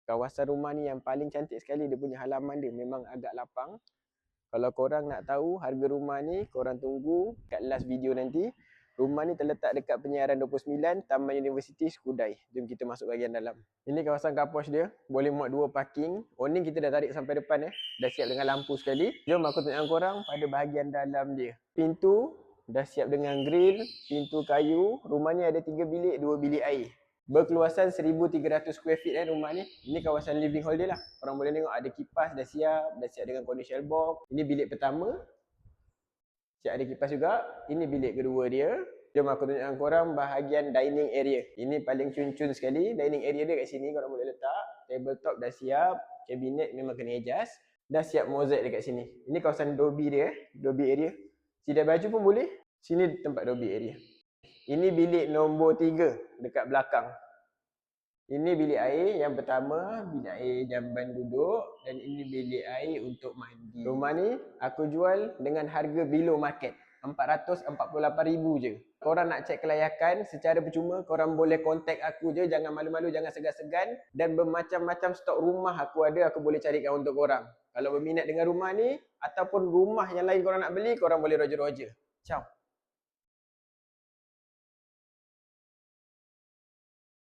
Kawasan rumah ni yang paling cantik sekali, dia punya halaman dia memang agak lapang. Kalau korang nak tahu harga rumah ni, korang tunggu kat last video nanti. Rumah ni terletak dekat Penyiaran 29, Taman Universiti Skudai. Jom kita masuk bahagian dalam. Ini kawasan car wash dia, boleh muat 2 parking. Awning kita dah tarik sampai depan dah siap dengan lampu sekali. Jom aku tunjukkan korang pada bahagian dalam dia. Pintu dah siap dengan grill, pintu kayu. Rumah ni ada 3 bilik, 2 bilik air. Berkeluasan 1300 square feet rumah ni. Ini kawasan living hall dia lah. Korang boleh tengok ada kipas dah siap dengan condition box. Ini bilik pertama. Siap ada kipas juga. Ini bilik kedua dia. Jom aku tunjukkan korang bahagian dining area. Ini paling cun-cun sekali. Dining area dia kat sini korang boleh letak. Tabletop dah siap. Kabinet memang kena adjust. Dah siap mozaik dekat sini. Ini kawasan Dobby dia. Dobby area. Sidai baju pun boleh. Sini tempat Dobby area. Ini bilik nombor 3 dekat belakang. Ini bilik air yang pertama, bilik air jamban duduk, dan ini bilik air untuk mandi. Rumah ni aku jual dengan harga below market, 448,000 je. Korang nak cek kelayakan secara percuma, korang boleh contact aku je, jangan malu-malu, jangan segan-segan. Dan bermacam-macam stok rumah aku ada, aku boleh carikan untuk korang. Kalau berminat dengan rumah ni ataupun rumah yang lain korang nak beli, korang boleh roger-roger. Ciao.